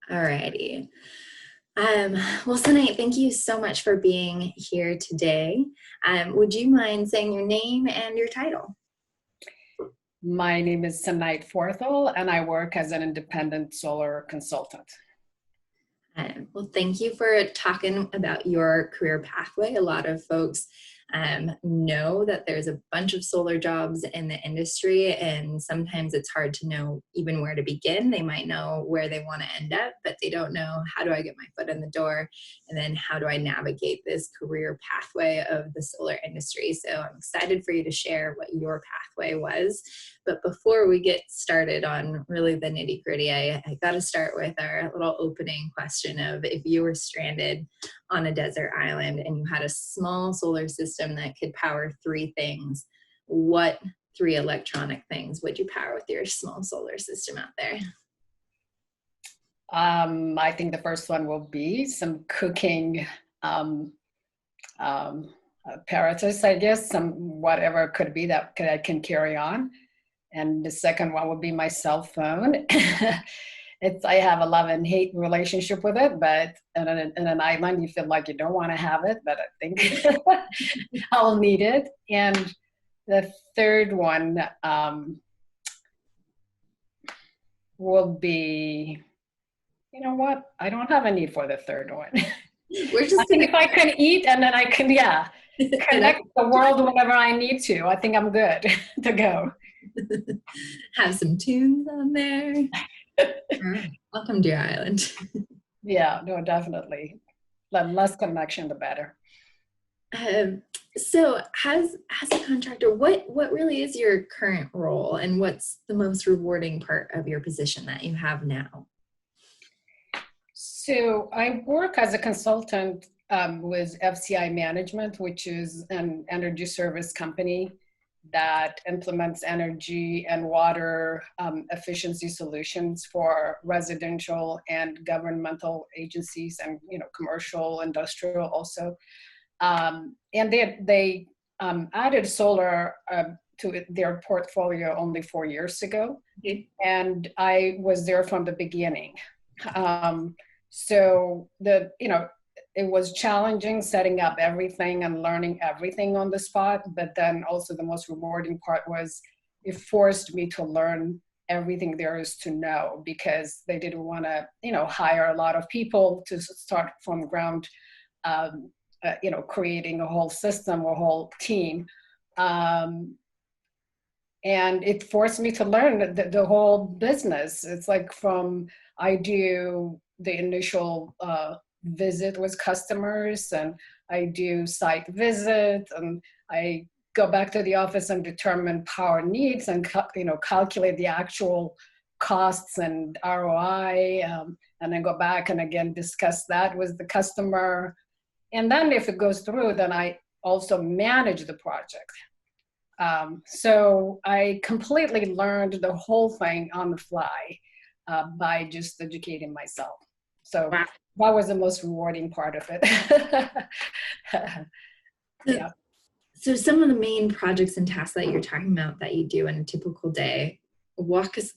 Alrighty. Well, Senait, thank you so much for being here today. Would you mind saying your name and your title? My name is Senait Forthal, and I work as an independent solar consultant. Well, thank you for talking about your career pathway. A lot of folks know that there's a bunch of solar jobs in the industry, and sometimes it's hard to know even where to begin. They might know where they want to end up, but they don't know, how do I get my foot in the door, and then how do I navigate this career pathway of the solar industry. So I'm excited for you to share what your pathway was. But before we get started on really the nitty gritty, I got to start with our little opening question of, if you were stranded on a desert island and you had a small solar system that could power three things, what three electronic things would you power with your small solar system out there? I think the first one will be some cooking apparatus, I guess, some whatever it could be that I can carry on. And the second one would be my cell phone. I have a love and hate relationship with it, but in an island, you feel like you don't want to have it, but I think I'll need it. And the third one will be, you know what? I don't have a need for the third one. We're just I think if I can eat and then I can, connect the world whenever I need to, I think I'm good to go. have some tunes on there. All right. Welcome to your island. Yeah, no, definitely. The less connection, the better. So as a contractor, what really is your current role, and what's the most rewarding part of your position that you have now? So I work as a consultant with FCI Management, which is an energy service company that implements energy and water efficiency solutions for residential and governmental agencies, and commercial, industrial also. And they added solar to their portfolio only 4 years ago, and I was there from the beginning. So it was challenging setting up everything and learning everything on the spot, but then also the most rewarding part was it forced me to learn everything there is to know, because they didn't want to, hire a lot of people to start from ground, creating a whole system, a whole team. And it forced me to learn the whole business. It's like I do the initial visit with customers, and I do site visit, and I go back to the office and determine power needs and calculate the actual costs and ROI, and then go back and again discuss that with the customer. And then if it goes through, then I also manage the project. So I completely learned the whole thing on the fly by just educating myself. So wow. That was the most rewarding part of it. Yeah. So some of the main projects and tasks that you're talking about that you do in a typical day, walk us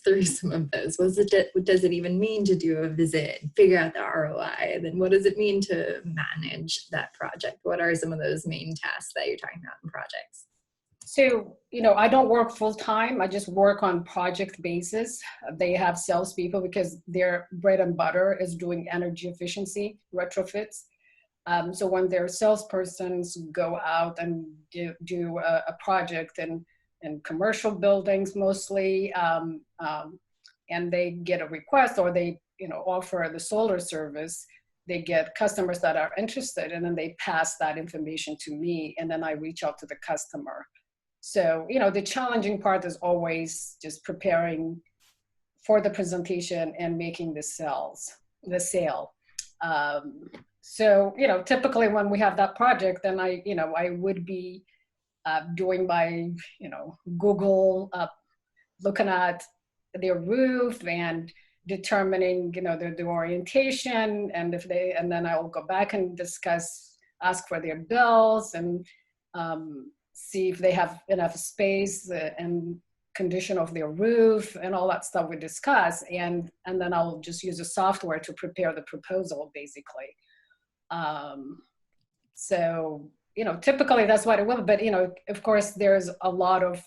through some of those. What does it even mean to do a visit and figure out the ROI? And then what does it mean to manage that project? What are some of those main tasks that you're talking about in projects? So, I don't work full time. I just work on project basis. They have salespeople because their bread and butter is doing energy efficiency retrofits. So when their salespersons go out and do a project in commercial buildings mostly, and they get a request, or they offer the solar service, they get customers that are interested, and then they pass that information to me, and then I reach out to the customer. So, the challenging part is always just preparing for the presentation and making the sale. So, typically when we have that project, then I would be doing my, Google, looking at their roof and determining, the orientation, and then I will go back and ask for their bills, and see if they have enough space, and condition of their roof and all that stuff we discuss. And then I'll just use the software to prepare the proposal, basically. So, typically that's what it will, but, of course, there's a lot of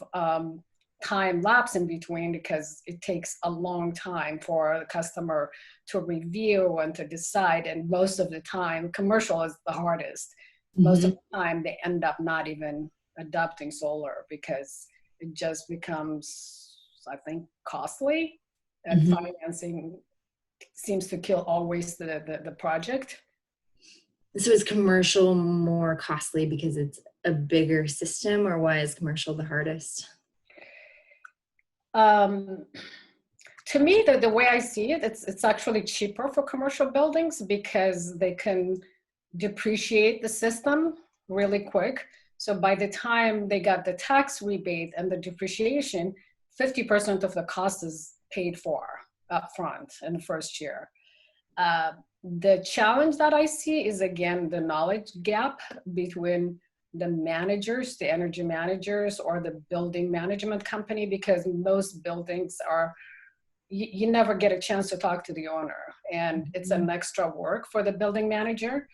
time lapse in between because it takes a long time for the customer to review and to decide. And most of the time, commercial is the hardest. Most of the time, they end up not even adopting solar because it just becomes, I think, costly, and financing seems to kill always the project. So is commercial more costly because it's a bigger system, or why is commercial the hardest? To me, the way I see it, it's actually cheaper for commercial buildings because they can depreciate the system really quick. So by the time they got the tax rebate and the depreciation, 50% of the cost is paid for upfront in the first year. The challenge that I see is, again, the knowledge gap between the managers, the energy managers, or the building management company, because most buildings are, you never get a chance to talk to the owner, and it's an extra work for the building manager.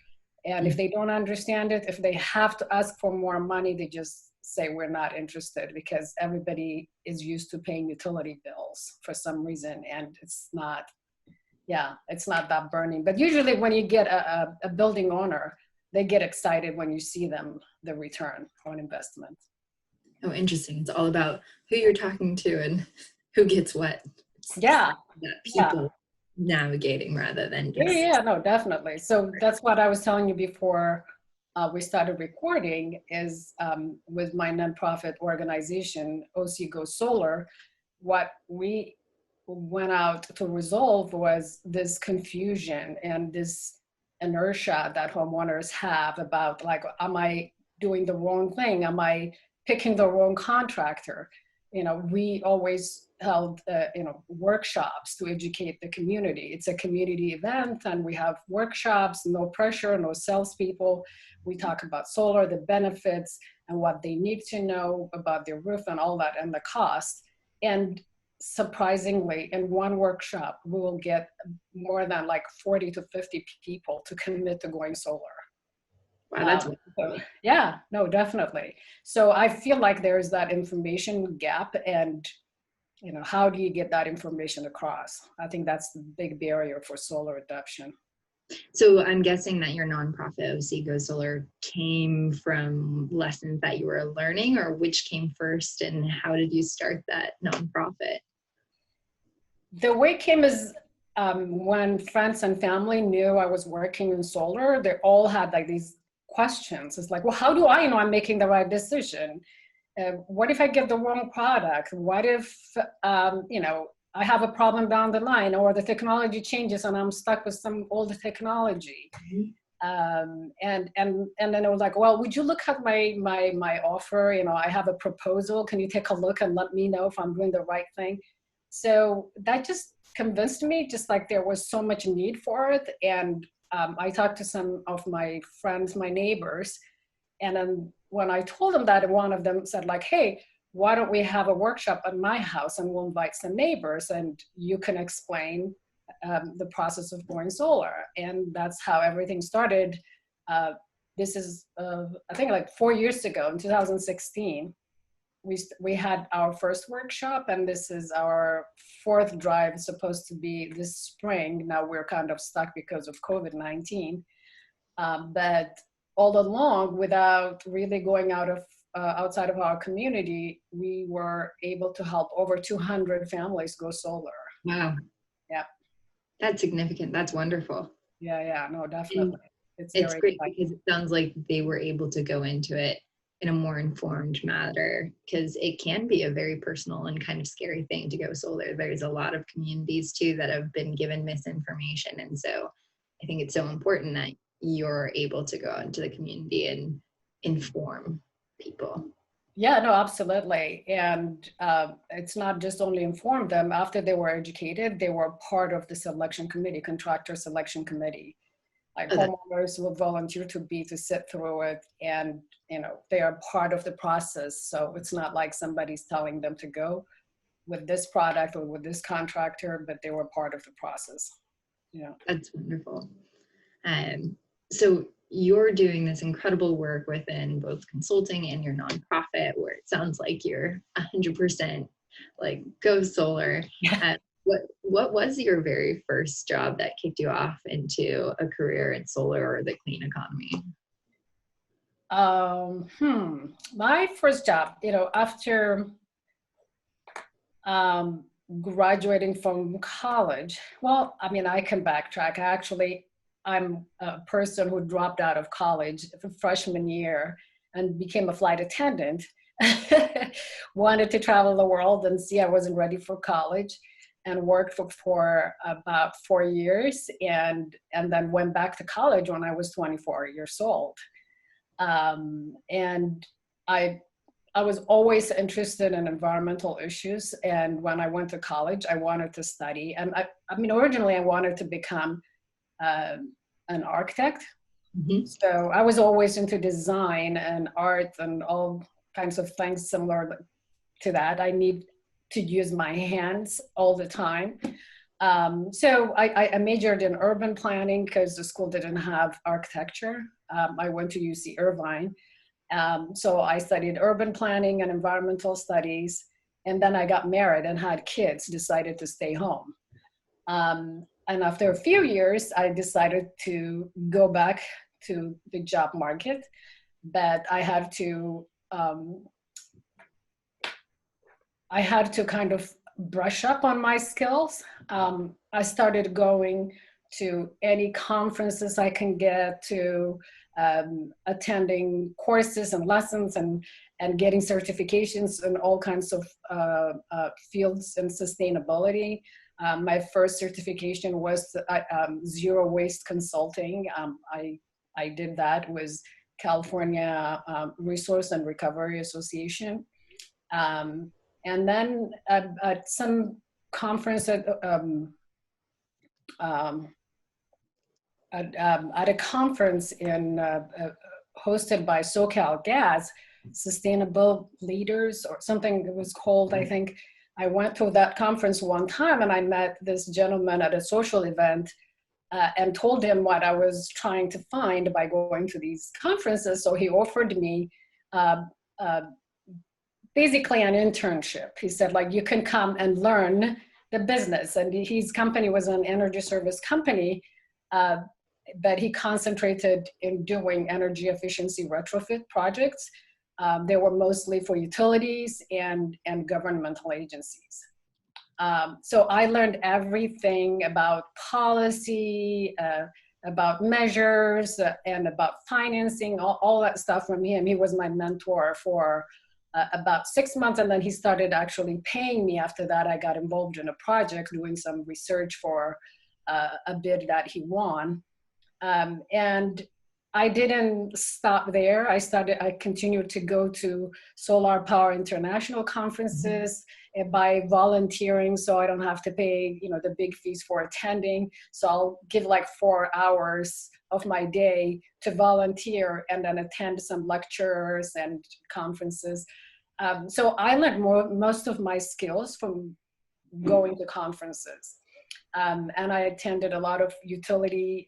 And if they don't understand it, if they have to ask for more money, they just say, we're not interested, because everybody is used to paying utility bills for some reason. And it's not that burning. But usually when you get a building owner, they get excited when you see them, the return on investment. Oh, interesting. It's all about who you're talking to and who gets what. Yeah. That people navigating rather than just... No, definitely. So that's what I was telling you before we started recording is with my nonprofit organization, OC Go Solar, what we went out to resolve was this confusion and this inertia that homeowners have about, like, am I doing the wrong thing? Am I picking the wrong contractor? We always held, workshops to educate the community. It's a community event, and we have workshops, no pressure, no salespeople. We talk about solar, the benefits, and what they need to know about their roof and all that, and the cost. And surprisingly, in one workshop, we will get more than like 40 to 50 people to commit to going solar. Wow, that's no, definitely. So I feel like there is that information gap, and how do you get that information across? I think that's the big barrier for solar adoption. So I'm guessing that your nonprofit OC Go Solar came from lessons that you were learning, or which came first, and how did you start that nonprofit? The way it came is when friends and family knew I was working in solar, they all had like these questions. It's like, well, how do I know I'm making the right decision? What if I get the wrong product? What if, I have a problem down the line, or the technology changes and I'm stuck with some old technology? And then I was like, well, would you look at my offer? I have a proposal. Can you take a look and let me know if I'm doing the right thing? So that just convinced me, just like there was so much need for it. And I talked to some of my friends, my neighbors, and then when I told them that, one of them said like, hey, why don't we have a workshop at my house and we'll invite some neighbors and you can explain the process of going solar. And that's how everything started. This is, I think like 4 years ago, in 2016, we had our first workshop, and this is our fourth drive. It's supposed to be this spring. Now we're kind of stuck because of COVID-19. But all along, without really going outside of our community, we were able to help over 200 families go solar. Wow. Yeah. That's significant. That's wonderful. Yeah, no, definitely. It's great because it sounds like they were able to go into it in a more informed manner, because it can be a very personal and kind of scary thing to go solar. There's a lot of communities too that have been given misinformation. And so I think it's so important that you're able to go into the community and inform people. Yeah, no, absolutely. And it's not just only inform them. After they were educated, they were part of the selection committee, contractor selection committee. Like homeowners will volunteer to sit through it, and they are part of the process. So it's not like somebody's telling them to go. with this product or with this contractor, but they were part of the process. Yeah. That's wonderful. So you're doing this incredible work within both consulting and your nonprofit, where it sounds like you're 100% like go solar. What was your very first job that kicked you off into a career in solar or the clean economy? My first job, after graduating from college, well, I mean, I can backtrack. I'm a person who dropped out of college freshman year and became a flight attendant. Wanted to travel the world and see I wasn't ready for college, and worked for about 4 years, and then went back to college when I was 24 years old. And I was always interested in environmental issues. And when I went to college, I wanted to study. And I mean, originally I wanted to become an architect. Mm-hmm. So I was always into design and art and all kinds of things similar to that. I need to use my hands all the time. So I majored in urban planning because the school didn't have architecture. I went to UC Irvine. So I studied urban planning and environmental studies. And then I got married and had kids, decided to stay home. And after a few years, I decided to go back to the job market, but I had to kind of brush up on my skills. I started going to any conferences I can get to, attending courses and lessons and getting certifications in all kinds of fields in sustainability. My first certification was zero waste consulting. I did that with California Resource and Recovery Association. And then at some conference at a conference hosted by SoCal Gas, Sustainable Leaders or something it was called, I think. I went to that conference one time and I met this gentleman at a social event and told him what I was trying to find by going to these conferences. So he offered me basically an internship. He said, like, you can come and learn the business. And his company was an energy service company, but he concentrated in doing energy efficiency retrofit projects. They were mostly for utilities and governmental agencies. So I learned everything about policy, about measures, and about financing, all that stuff from him. He was my mentor for about 6 months, and then he started actually paying me. After that, I got involved in a project doing some research for a bid that he won. And I didn't stop there. I continued to go to Solar Power International conferences by volunteering, so I don't have to pay, the big fees for attending. So I'll give like 4 hours of my day to volunteer and then attend some lectures and conferences. So I learned most of my skills from going to conferences. And I attended a lot of utility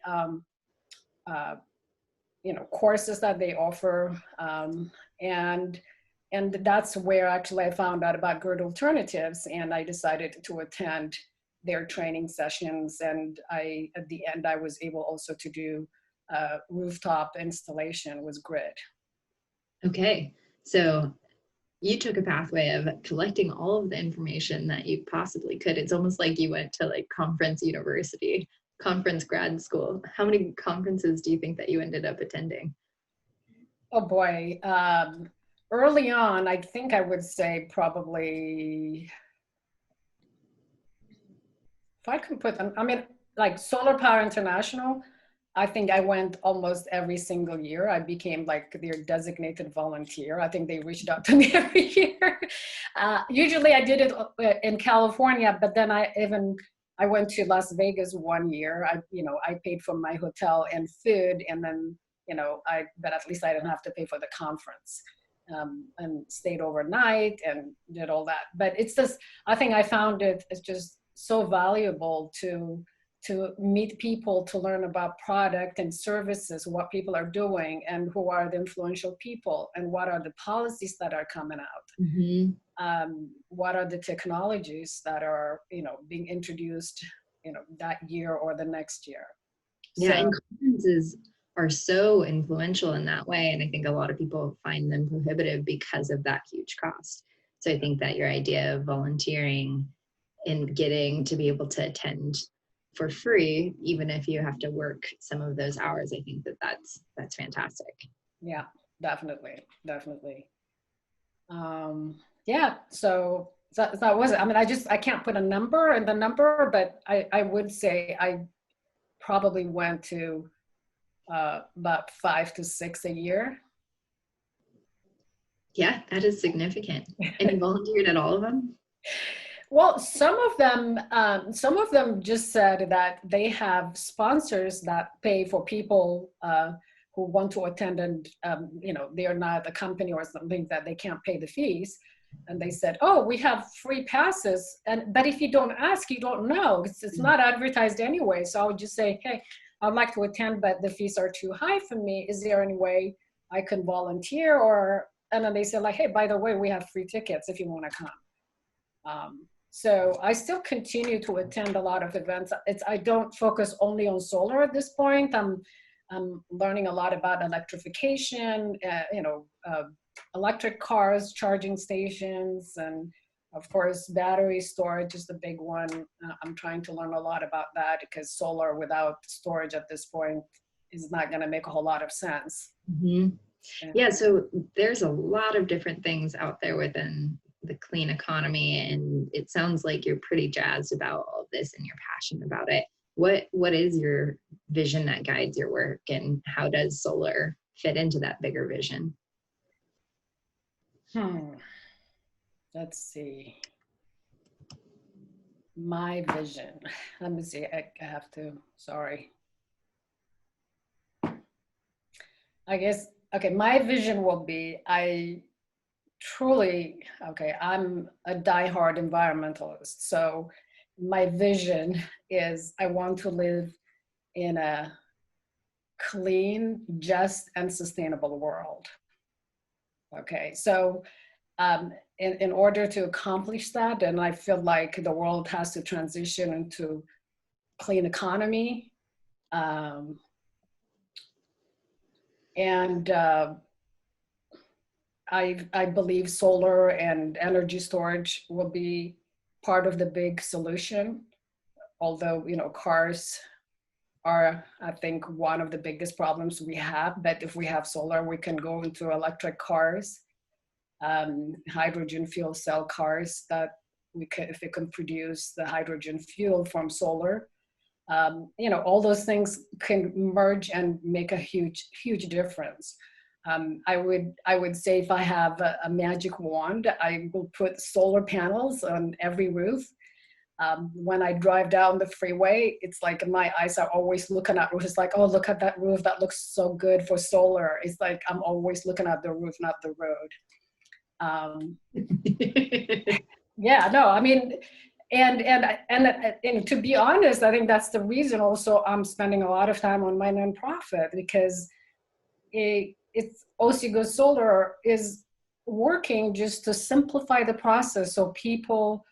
courses that they offer, and that's where actually I found out about grid alternatives, and I decided to attend their training sessions. And at the end, I was able also to do rooftop installation with grid. Okay, so you took a pathway of collecting all of the information that you possibly could. It's almost like you went to like conference grad school. How many conferences do you think that you ended up attending? Oh boy. Early on, I think I would say probably, if I can put them, I mean, like Solar Power International, I think I went almost every single year. I became like their designated volunteer. I think they reached out to me every year. Usually I did it in California, but then I went to Las Vegas one year. I paid for my hotel and food, and then, but at least I didn't have to pay for the conference. and stayed overnight and did all that. But it's just, I think I found it's just so valuable to meet people, to learn about product and services, what people are doing and who are the influential people and what are the policies that are coming out. Mm-hmm. What are the technologies that are, being introduced, that year or the next year. Yeah, So, and conferences are so influential in that way. And I think a lot of people find them prohibitive because of that huge cost. So I think that your idea of volunteering and getting to be able to attend for free, even if you have to work some of those hours, I think that that's fantastic. yeah, definitely. Yeah, so that was it. I mean, I can't put a number in the number, but I would say I probably went to about 5 to 6 a year. Yeah, that is significant. And you volunteered at all of them? Well, some of them just said that they have sponsors that pay for people who want to attend, and they are not a company or something that they can't pay the fees. And they said, "Oh, we have free passes, but if you don't ask, you don't know. It's not advertised anyway." So I would just say, "Hey, I'd like to attend, but the fees are too high for me. Is there any way I can volunteer?" And then they said, like, "Hey, by the way, we have free tickets if you want to come." So I still continue to attend a lot of events. I don't focus only on solar at this point. I'm learning a lot about electrification, electric cars, charging stations, and of course, battery storage is the big one. I'm trying to learn a lot about that because solar without storage at this point is not going to make a whole lot of sense. Mm-hmm. Yeah, so there's a lot of different things out there within the clean economy, and it sounds like you're pretty jazzed about all of this and you're passionate about it. What is your vision that guides your work, and how does solar fit into that bigger vision? Let's see. My vision. Let me see. I have to, sorry. I guess, okay, my vision will be, I'm a diehard environmentalist. So my vision is I want to live in a clean, just, and sustainable world. Okay, so in order to accomplish that, and I feel like the world has to transition into clean economy, and I believe solar and energy storage will be part of the big solution. Although, cars are, I think, one of the biggest problems we have. But if we have solar, we can go into electric cars, hydrogen fuel cell cars that if we can produce the hydrogen fuel from solar, all those things can merge and make a huge, huge difference. I would say if I have a magic wand, I will put solar panels on every roof. When I drive down the freeway, it's like my eyes are always looking at roofs. It's like, oh, look at that roof. That looks so good for solar. It's like I'm always looking at the roof, not the road. Yeah, no, I mean, and to be honest, I think that's the reason also I'm spending a lot of time on my nonprofit, because it's Osigo Solar is working just to simplify the process so people,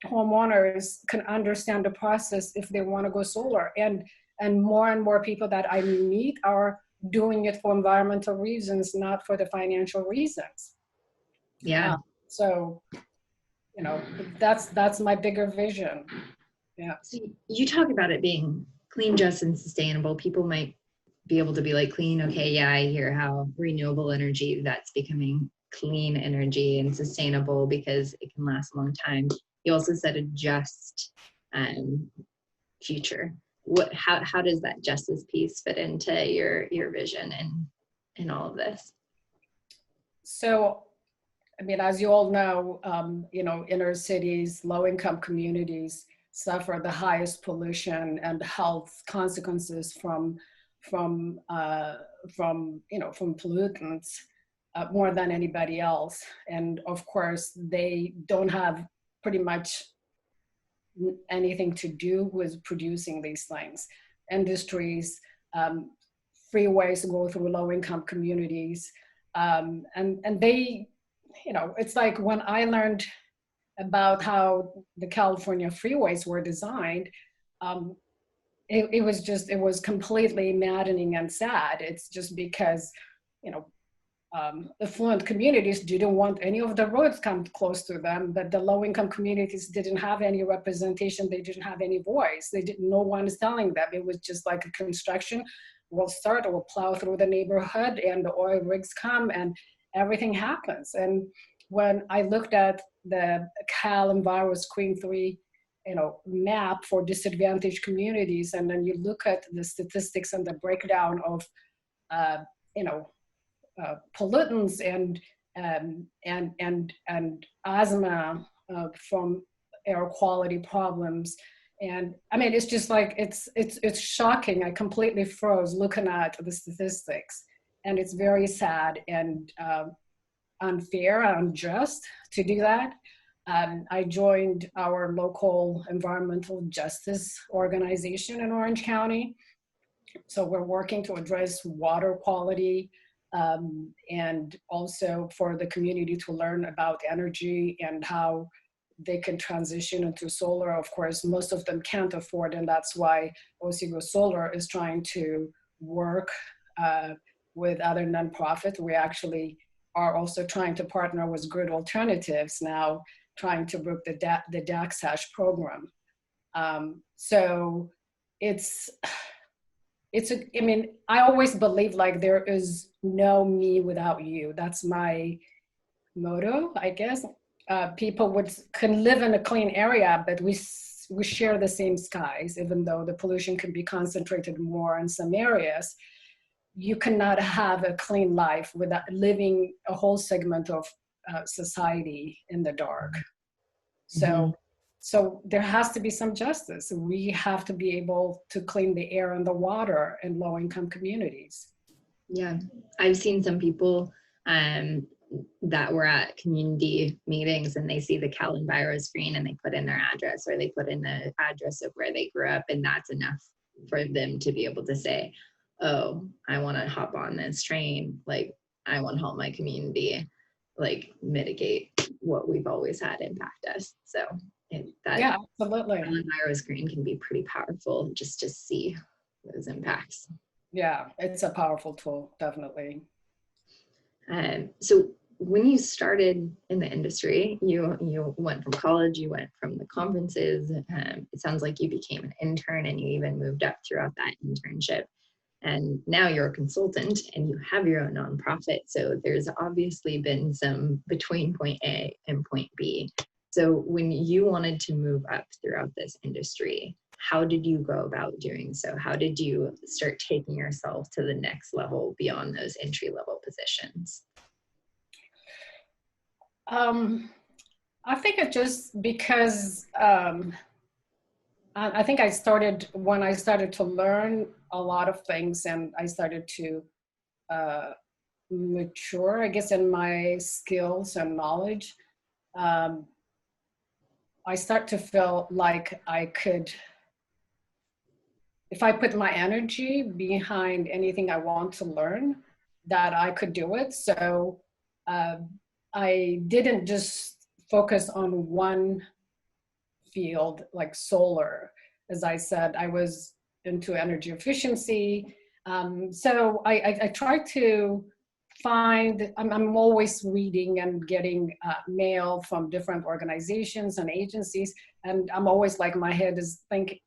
homeowners can understand the process if they want to go solar. And more people that I meet are doing it for environmental reasons, not for the financial reasons. Yeah. So, that's my bigger vision. Yeah. So you talk about it being clean, just, and sustainable. People might be able to be like, clean, okay, yeah, I hear how renewable energy, that's becoming clean energy and sustainable because it can last a long time. You also said a just future. How does that justice piece fit into your vision and all of this? So, I mean, as you all know, inner cities, low-income communities suffer the highest pollution and health consequences from pollutants. more than anybody else. And of course, they don't have pretty much anything to do with producing these things. Industries, freeways go through low-income communities, and they, you know, it's like when I learned about how the California freeways were designed, it was completely maddening and sad. It's just because, you know, affluent communities didn't want any of the roads come close to them, but the low-income communities didn't have any representation. They didn't have any voice. No one is telling them. It was just like a construction. We'll start, we'll plow through the neighborhood, and the oil rigs come, and everything happens. And when I looked at the Cal Enviro Screen 3, you know, map for disadvantaged communities, and then you look at the statistics and the breakdown of, you know, pollutants and asthma from air quality problems. And I mean, it's just like, it's shocking. I completely froze looking at the statistics, and it's very sad and unfair and unjust to do that. I joined our local environmental justice organization in Orange County. So we're working to address water quality, and also for the community to learn about energy and how they can transition into solar. Of course, most of them can't afford, and that's why Oswego Solar is trying to work with other nonprofits. We actually are also trying to partner with Grid Alternatives now, trying to book the DAX program. So I mean, I always believe like there is no me without you. That's my motto, I guess. People can live in a clean area, but we share the same skies, even though the pollution can be concentrated more in some areas. You cannot have a clean life without living a whole segment of society in the dark. So there has to be some justice. We have to be able to clean the air and the water in low-income communities. Yeah, I've seen some people that were at community meetings, and they see the Cal Enviro screen and they put in their address, or they put in the address of where they grew up, and that's enough for them to be able to say, oh, I want to hop on this train. Like, I want to help my community, like, mitigate what we've always had impact us. So yeah, absolutely. Cal Enviro screen can be pretty powerful just to see those impacts. Yeah, it's a powerful tool, definitely. So when you started in the industry, you went from college, you went from the conferences. It sounds like you became an intern, and you even moved up throughout that internship. And now you're a consultant and you have your own nonprofit. So there's obviously been some between point A and point B. So when you wanted to move up throughout this industry, how did you go about doing so? How did you start taking yourself to the next level beyond those entry-level positions? I think it just because I think when I started to learn a lot of things, and I started to mature, I guess, in my skills and knowledge. I start to feel like I could, if I put my energy behind anything I want to learn, that I could do it. So I didn't just focus on one field like solar. As I said, I was into energy efficiency. So I try to find, I'm always reading and getting mail from different organizations and agencies. And I'm always like, my head is thinking,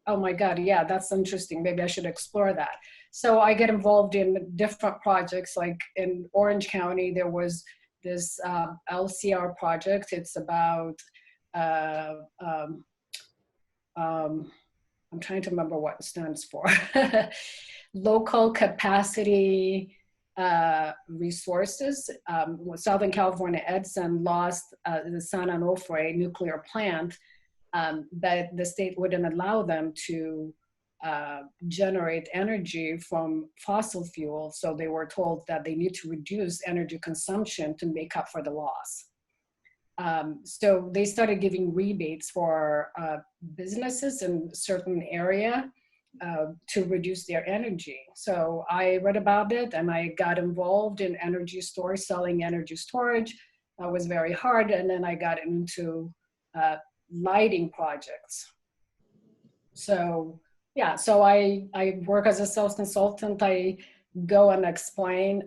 oh my God, yeah, that's interesting. Maybe I should explore that. So I get involved in different projects. Like in Orange County, there was this LCR project. It's about, I'm trying to remember what it stands for. Local capacity resources. Southern California Edison lost the San Onofre nuclear plant, but the state wouldn't allow them to generate energy from fossil fuel. So they were told that they need to reduce energy consumption to make up for the loss. So they started giving rebates for businesses in certain area to reduce their energy. So I read about it and I got involved in energy storage, selling energy storage. That was very hard. And then I got into lighting projects. So yeah, so I work as a sales consultant. I go and explain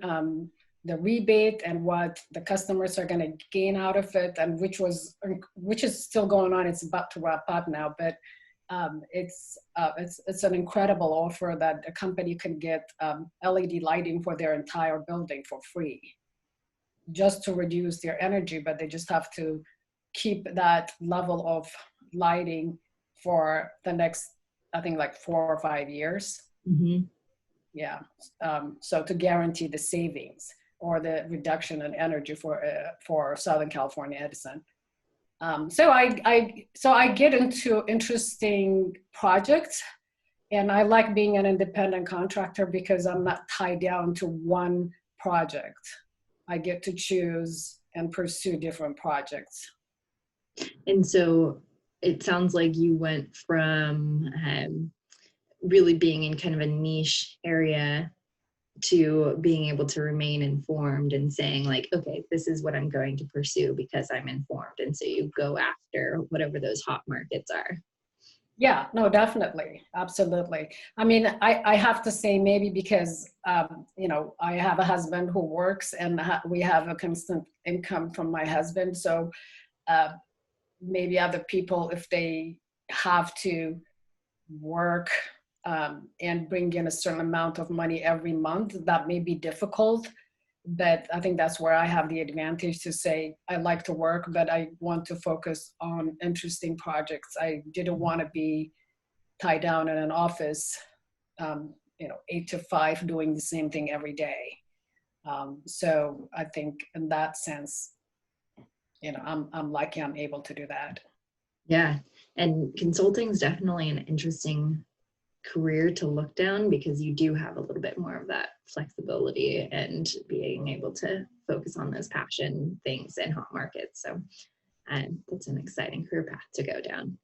the rebate and what the customers are going to gain out of it, and which is still going on. It's about to wrap up now, but it's an incredible offer that a company can get LED lighting for their entire building for free, just to reduce their energy, but they just have to keep that level of lighting for the next, I think, like 4 or 5 years. Mm-hmm. Yeah. So to guarantee the savings or the reduction in energy for Southern California Edison. So I get into interesting projects, and I like being an independent contractor because I'm not tied down to one project. I get to choose and pursue different projects. And so it sounds like you went from really being in kind of a niche area to being able to remain informed and saying like, okay, this is what I'm going to pursue because I'm informed. And so you go after whatever those hot markets are. Yeah, no, definitely. Absolutely. I mean, I have to say maybe because, you know, I have a husband who works and we have a constant income from my husband. So maybe other people, if they have to work and bring in a certain amount of money every month, that may be difficult. But I think that's where I have the advantage to say, I like to work, but I want to focus on interesting projects. I didn't want to be tied down in an office, you know, 8 to 5, doing the same thing every day. So I think in that sense, you know, I'm lucky I'm able to do that. Yeah. And consulting is definitely an interesting career to look down because you do have a little bit more of that flexibility and being able to focus on those passion things in hot markets. So that's an exciting career path to go down.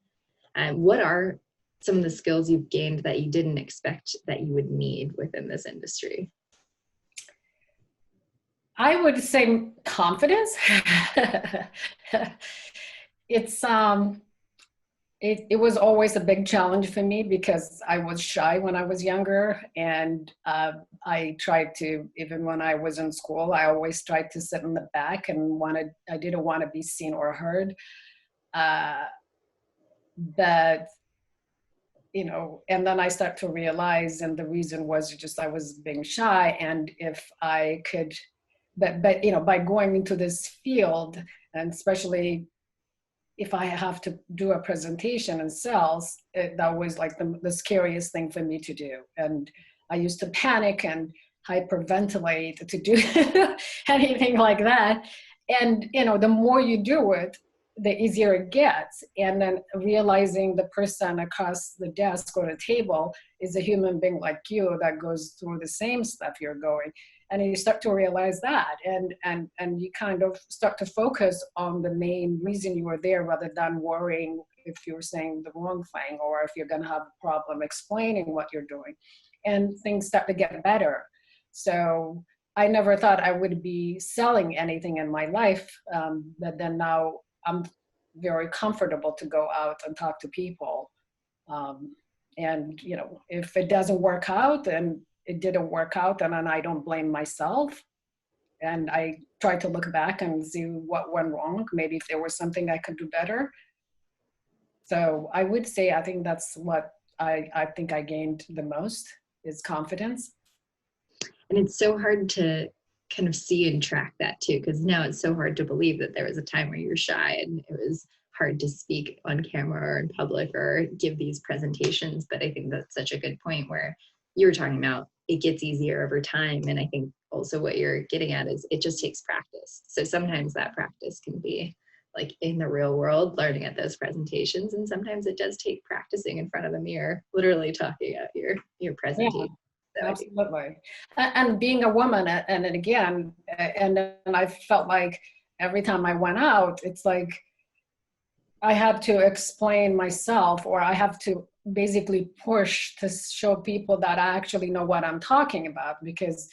What are some of the skills you've gained that you didn't expect that you would need within this industry? I would say confidence. It's it was always a big challenge for me because I was shy when I was younger, and I tried to, even when I was in school, I always tried to sit in the back and I didn't want to be seen or heard. But you know, and then I start to realize, and the reason was just I was being shy, and if I could, but you know, by going into this field, and especially if I have to do a presentation in sales, that was like the scariest thing for me to do. And I used to panic and hyperventilate to do anything like that. And, you know, the more you do it, the easier it gets. And then realizing the person across the desk or the table is a human being like you that goes through the same stuff you're going. And you start to realize that, and you kind of start to focus on the main reason you were there rather than worrying if you're saying the wrong thing or if you're going to have a problem explaining what you're doing. And things start to get better. So I never thought I would be selling anything in my life, but then now I'm very comfortable to go out and talk to people. And you know, if it doesn't work out, and it didn't work out, and then I don't blame myself. And I try to look back and see what went wrong, maybe if there was something I could do better. So I would say, I think that's what I think I gained the most is confidence. And it's so hard to kind of see and track that too, because now it's so hard to believe that there was a time where you were shy and it was hard to speak on camera or in public or give these presentations. But I think that's such a good point where you were talking about it gets easier over time. And I think also what you're getting at is it just takes practice. So sometimes that practice can be like in the real world, learning at those presentations. And sometimes it does take practicing in front of the mirror, literally talking at your Yeah, presentation. So absolutely. And being a woman, and again, and I felt like every time I went out, it's like I had to explain myself, or I have to basically push to show people that I actually know what I'm talking about, because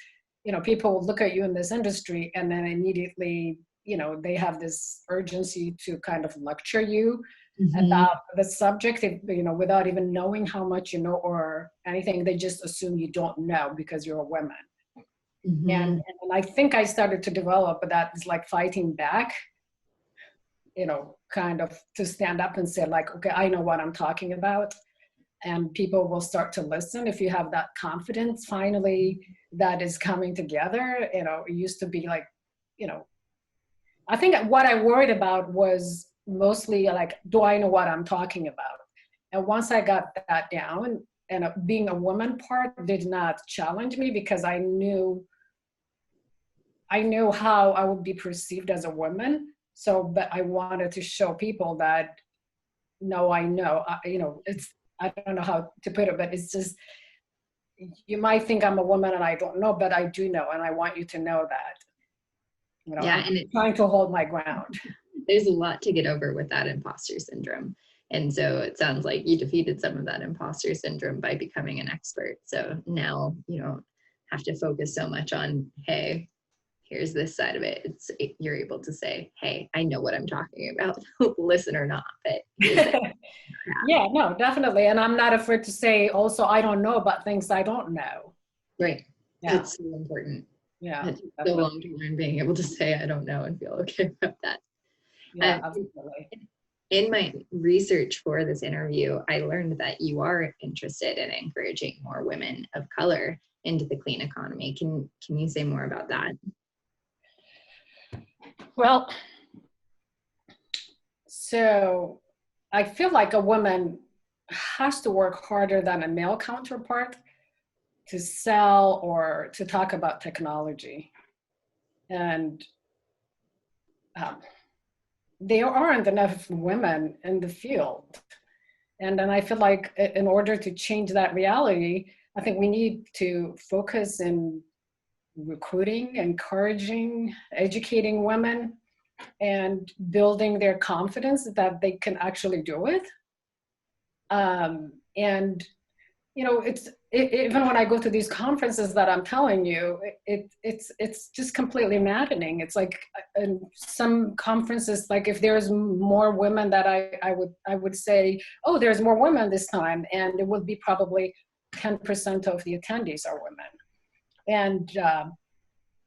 people look at you in this industry and then immediately they have this urgency to kind of lecture you Mhm. about the subject, without even knowing how much you know or anything. They just assume you don't know because you're a woman. Mhm. And I think I started to develop that is like fighting back, kind of to stand up and say like, okay, I know what I'm talking about. And people will start to listen if you have that confidence finally that is coming together. It used to be like, you know, I think what I worried about was mostly like, do I know what I'm talking about? And once I got that down, and being a woman part did not challenge me, because I knew how I would be perceived as a woman. So, but I wanted to show people that no, I know, it's, I don't know how to put it, but it's just, you might think I'm a woman and I don't know, but I do know. And I want you to know that, Yeah, I'm and trying to hold my ground. there's a lot to get over with that imposter syndrome. And so it sounds like you defeated some of that imposter syndrome by becoming an expert. So now you don't have to focus so much on, hey, here's this side of it. You're able to say, hey, I know what I'm talking about, listen or not, but here's it. Yeah, no, definitely. And I'm not afraid to say also, I don't know about things I don't know. Right. Yeah, That's so important. yeah, It's so definitely. long to learn being able to say I don't know and feel okay about that. Yeah, Uh, absolutely. in my research for this interview, I learned that you are interested in encouraging more women of color into the clean economy. Can you say more about that? Well, so I feel like a woman has to work harder than a male counterpart to sell or to talk about technology. And um, there aren't enough women in the field. And then I feel like in order to change that reality, I think we need to focus in recruiting, encouraging, educating women, and building their confidence that they can actually do it. And even when I go to these conferences that I'm telling you, it's just completely maddening. It's like in some conferences, like if there's more women that I would say, oh, there's more women this time, and it would be probably 10% of the attendees are women,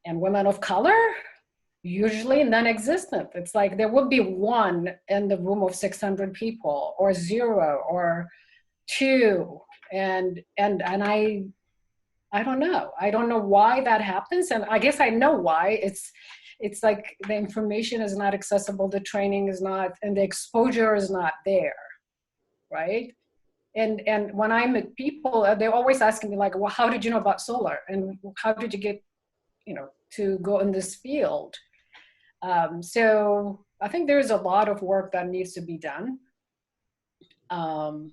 and women of color usually non-existent. It's like there would be one in the room of 600 people, or zero, or two, and I don't know. I don't know why that happens, and I guess I know why. It's like the information is not accessible, the training is not, and the exposure is not there, right? And when I meet people, they're always asking me like, well, how did you know about solar, and how did you get to go in this field? So I think there's a lot of work that needs to be done. Um,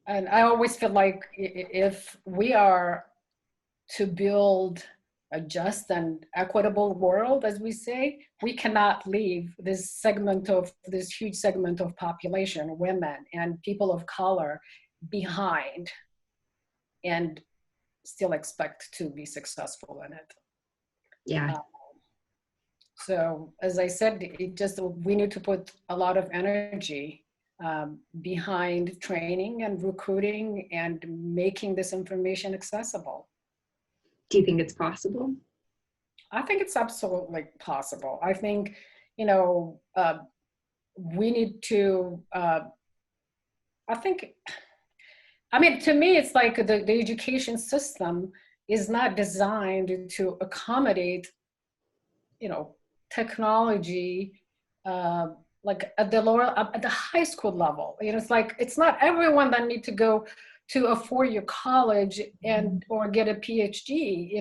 and I always feel like if we are to build a just and equitable world, as we say, we cannot leave this huge segment of population, women and people of color, behind and still expect to be successful in it. Yeah. Uh, so as I said, we need to put a lot of energy behind training and recruiting and making this information accessible. Do you think it's possible? I think it's absolutely possible. I think, we need to, I think, I mean, to me, it's like the education system is not designed to accommodate, technology, uh, like at the high school level. It's like, it's not everyone that need to go to a four-year college or get a PhD.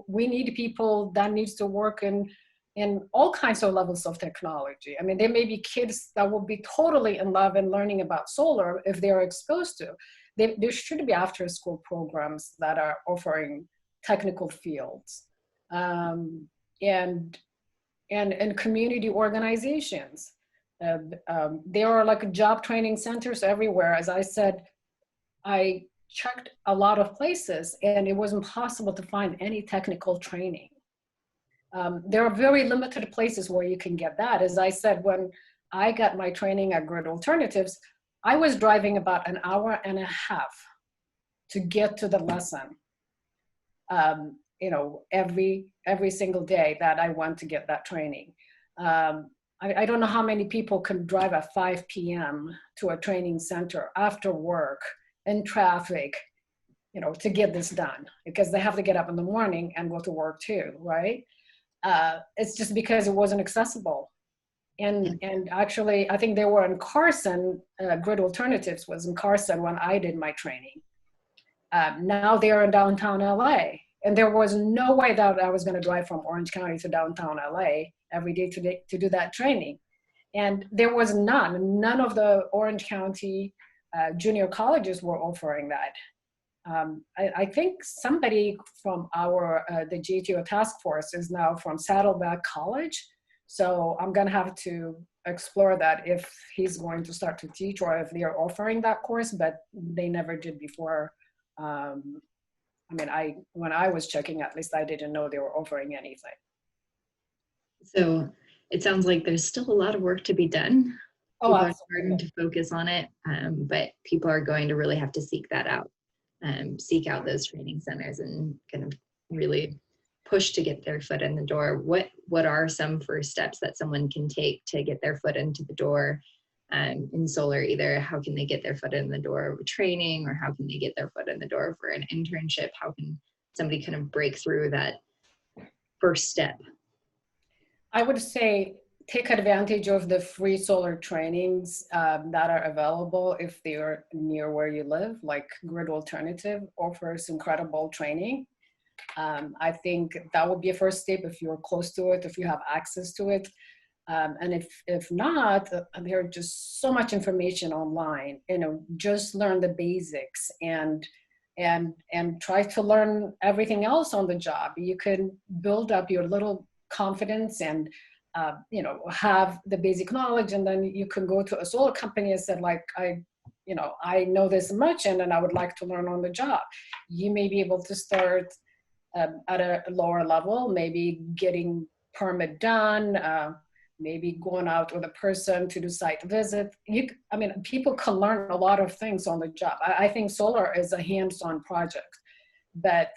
We need people that needs to work in in all kinds of levels of technology. I mean, there may be kids that will be totally in love and learning about solar if they're exposed to. There should be after school programs that are offering technical fields. And community organizations. There are like job training centers everywhere. As I said, I checked a lot of places and it was impossible to find any technical training. There are very limited places where you can get that. As I said, when I got my training at Grid Alternatives, I was driving about an hour and a half to get to the lesson. You know, every single day that I went to get that training. I don't know how many people can drive at 5 p.m. to a training center after work in traffic, you know, to get this done, because they have to get up in the morning and go to work too, right? It's just because it wasn't accessible. And actually, I think they were in Carson, Grid Alternatives was in Carson when I did my training. Now they're in downtown LA. And there was no way that I was going to drive from Orange County to downtown LA every day to do that training. And there was none of the Orange County junior colleges were offering that. I think somebody from the GTO task force is now from Saddleback College. So I'm going to have to explore that if he's going to start to teach or if they're offering that course, but they never did before. I mean, when I was checking, at least I didn't know they were offering anything. So it sounds like there's still a lot of work to be done. Oh, people are starting to focus on it, but people are going to really have to seek that out, seek out those training centers and kind of really push to get their foot in the door. What are some first steps that someone can take to get their foot into the door in solar? Either how can they get their foot in the door with training, or how can they get their foot in the door for an internship? How can somebody kind of break through that first step? I would say take advantage of the free solar trainings that are available if they are near where you live. Like Grid Alternative offers incredible training. I think that would be a first step if you're close to it, if you have access to it. And if not, there's just so much information online. You know, just learn the basics and try to learn everything else on the job. You can build up your little confidence and you know, have the basic knowledge, and then you can go to a solar company and say, like, I know this much, and then I would like to learn on the job. You may be able to start at a lower level, maybe getting permit done. Maybe going out with a person to do site visit. I mean, people can learn a lot of things on the job. I think solar is a hands-on project, but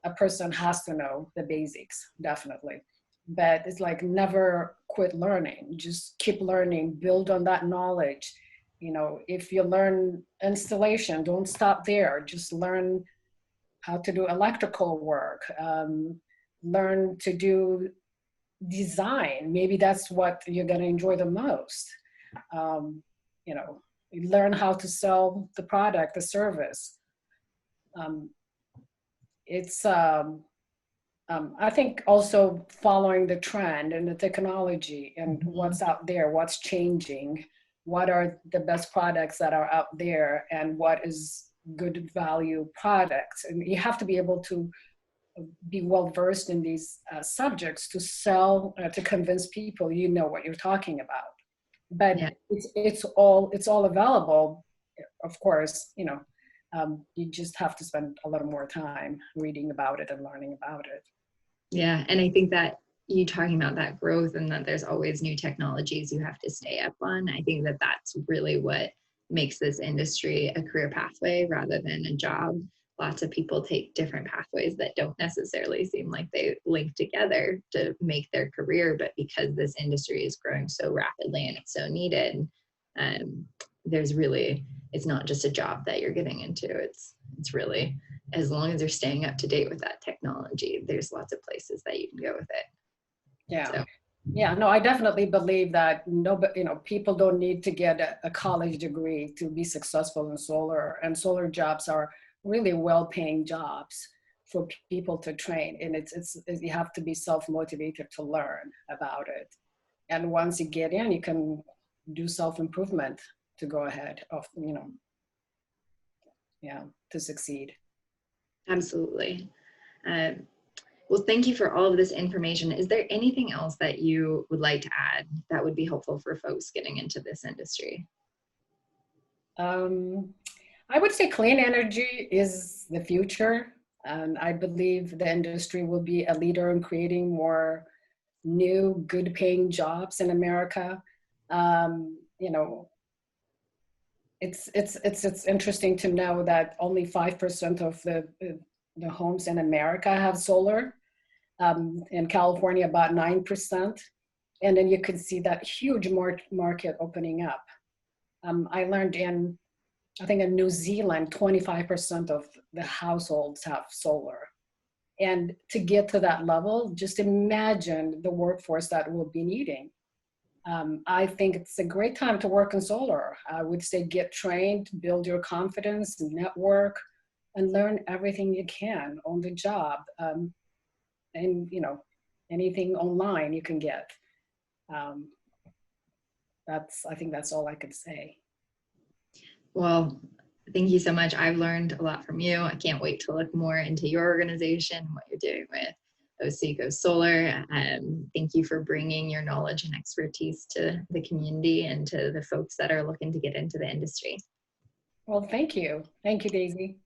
a person has to know the basics, definitely. But it's like never quit learning, just keep learning, build on that knowledge. You know, if you learn installation, don't stop there, just learn how to do electrical work, learn to do design. Maybe that's what you're going to enjoy the most. You know, learn how to sell the product, the service. I think also following the trend and the technology and what's out there, what's changing, what are the best products that are out there, and what is good value products. And you have to be able to be well versed in these subjects to sell, to convince people you know what you're talking about. But yeah, it's all available. Of course, you know, you just have to spend a little more time reading about it and learning about it. Yeah, and I think that you talking about that growth and that there's always new technologies you have to stay up on. I think that that's really what makes this industry a career pathway rather than a job. Lots of people take different pathways that don't necessarily seem like they link together to make their career, but because this industry is growing so rapidly and it's so needed, there's really, it's not just a job that you're getting into. It's really, as long as you're staying up to date with that technology, there's lots of places that you can go with it. Yeah. So. Yeah, no, I definitely believe that people don't need to get a college degree to be successful in solar, and solar jobs are really well-paying jobs for people to train. And you have to be self-motivated to learn about it. And once you get in, you can do self-improvement to go ahead of, to succeed. Absolutely. Well, thank you for all of this information. Is there anything else that you would like to add that would be helpful for folks getting into this industry? I would say clean energy is the future. And I believe the industry will be a leader in creating more new, good paying jobs in America. It's interesting to know that only 5% of the homes in America have solar. In California, about 9%. And then you could see that huge market opening up. I learned I think in New Zealand, 25% of the households have solar. And to get to that level, just imagine the workforce that we'll be needing. I think it's a great time to work in solar. I would say get trained, build your confidence, network, and learn everything you can on the job. And anything online you can get. I think that's all I could say. Well, thank you so much. I've learned a lot from you. I can't wait to look more into your organization, what you're doing with Oseco Solar. Thank you for bringing your knowledge and expertise to the community and to the folks that are looking to get into the industry. Well, thank you. Thank you, Daisy.